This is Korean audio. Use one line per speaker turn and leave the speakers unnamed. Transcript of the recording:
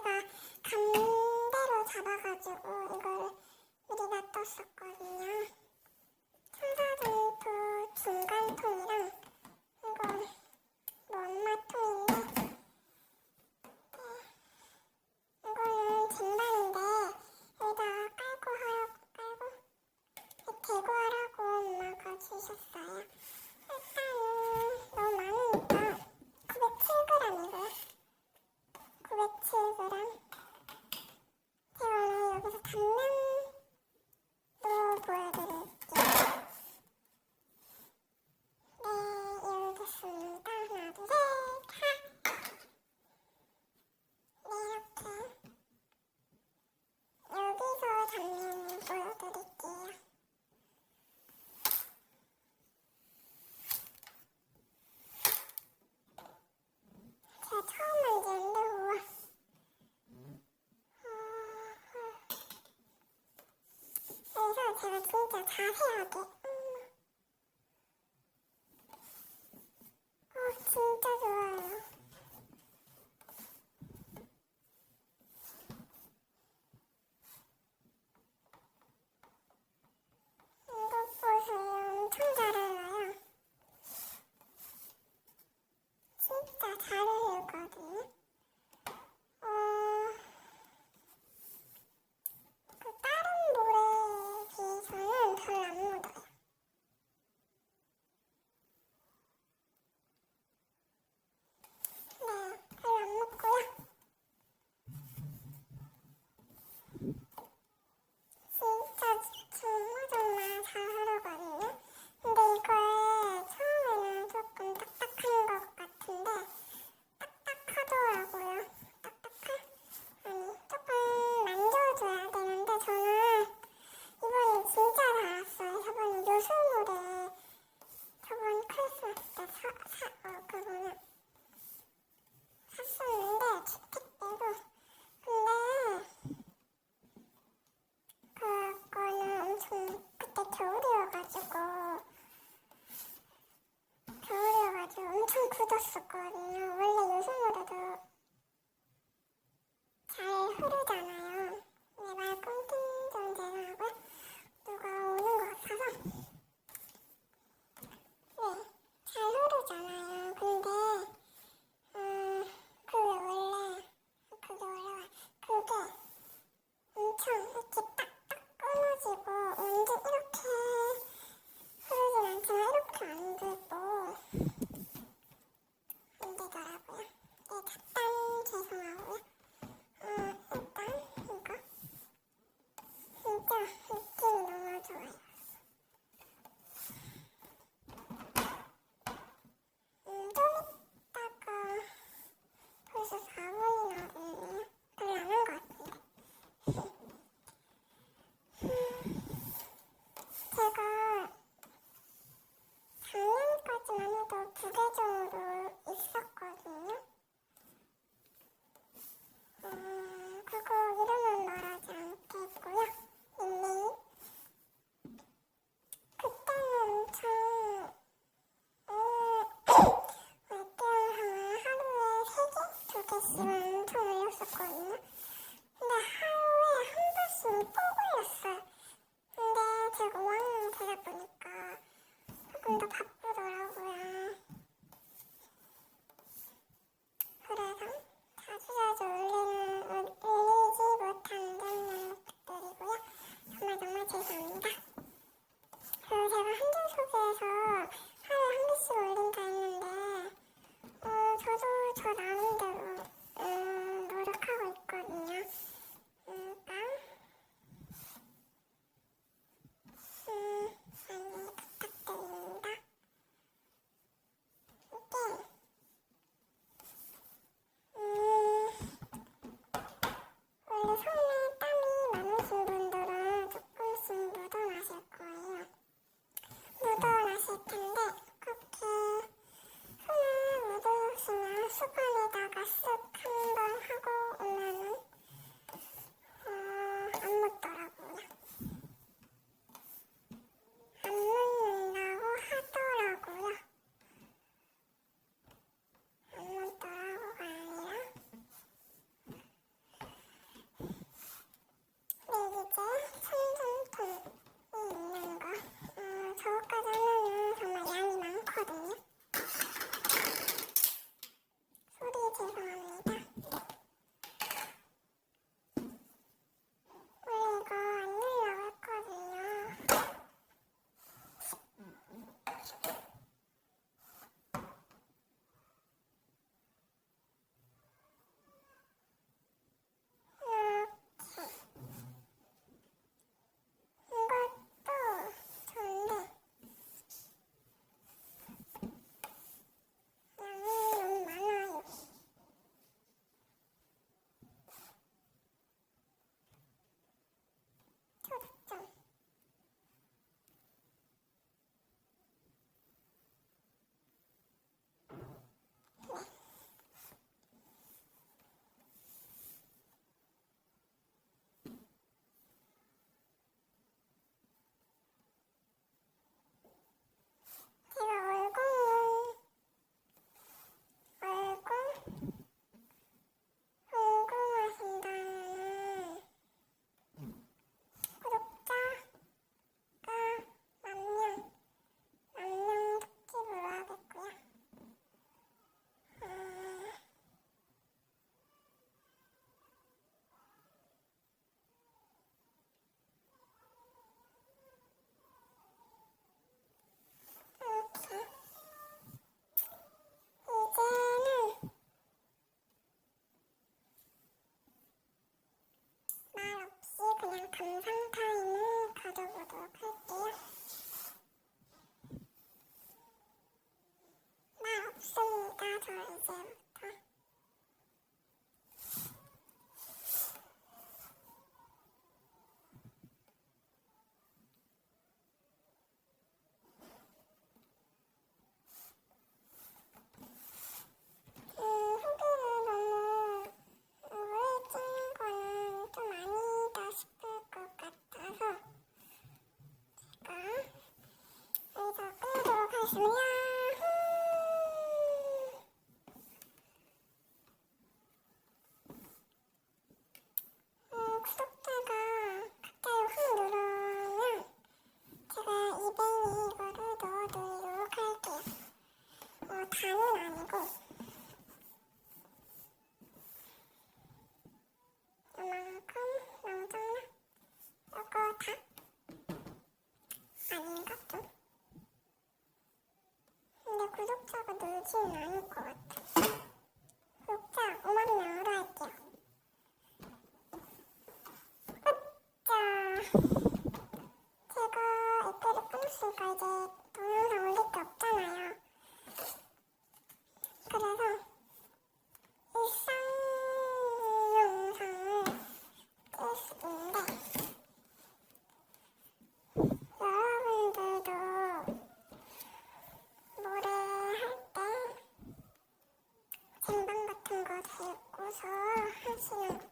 제가 감대로 잡아가지고 이걸 미리 놔뒀었거든요. 청사전도 중간통이랑 이거 엄마통인데 이거는 쟁반인데 여기다가 대구하라고 엄마가 주셨어요. 일단은 너무 많으니까 907g이고요. 907g. 제가 여기서 단면도 보여드릴게요. 네, 이렇게 됐습니다. 하나, 둘, 셋, 하! 네, 이렇게. 여기서 단면을 보여드릴게요. 제가 처음 만지는데, 우와. 그래서 제가 진짜 자세하게, 진짜 좋아요. 이거 보세요. 엄청 잘 흘러요. 진짜 잘 흘리거든요. 그 다른 물에 비해서는 덜 안 묻어요. 네, 별로 안 묻고요. 진짜 정말 잘 흐르거든요. 근데 이거에 처음에는 조금 딱딱한 것 같은데 딱딱하더라고요. 아니, 조금 만져줘야 되는데 저는 이번에 진짜 달았어요. 저번에 요술물에 저번 크리스마스 때 샀었는데 주택 때도. 근데 그거는 엄청 그때 겨울이어가지고 엄청 굳었었거든요. 원래 요즘으로도 잘 흐르잖아요. 근데 말 끊긴 좀 죄송하고요. 누가 오는 것 같아서. 네, 잘 흐르잖아요. 근데 그게 엄청 이렇게 딱딱 끊어지고 완전 이렇게 흐르진 않지만 이렇게 안 되고 안 되더라고요. 네, 잠깐 죄송하고요. 일단 이거 진짜 느낌이 너무 좋아요. 좀 이따가 벌써 4분이 나왔네요. 별로 안 한 것 같은데. 제가 작년까지만 해도 2개 정도 있었거든요. 그거 이름은 말하지 않겠고요. 닉네임. 그때는 엄청 월등하면 하루에 3개? 2개씩은 엄청 올렸었거든요. 근데 하루에 한 번씩은 꼭 올렸어요. 근데 제가 5학년 되다 보니까 조금 더 바쁘더라고요. 그래서 자주자주 올리지 못한 점을 부탁드리고요. 정말 죄송합니다. 그리고 제가 한줄 소개에서 하루에 한 개씩 올린다 했는데 저도 저 나름대로 노력하고 있거든요. 그러니까 많이 부탁드립니다. 이게 원래 손에 땀이 많으신 분들은 조금씩 묻어나실 거예요. 묻어나실 텐데 그렇게 손에 묻으시면 수건에다가 쓱 한번 하고 오면은 안 묻더라고요. 안 묻는다고 하더라고요. 안 묻더라고가 아니라 하겠습니다. 구독자가 갑자기 확 늘어면 제가 이벤이 이거를 넣어드리도록 할게요. 다는 아니고 이만큼 너무 작나? 이거 다? 아닌가 좀? 근데 구독자가 늘지는 않을 것 같아. 구독자 5만 명으로 할게요. 자, 제가 애플을 끊었으니까 이제 동영상 올릴 게 없잖아요. 그래서 일상 영상을 찍을 수 있는데 여러분들도 노래할 때 쟁반 같은 거 들고서 하시는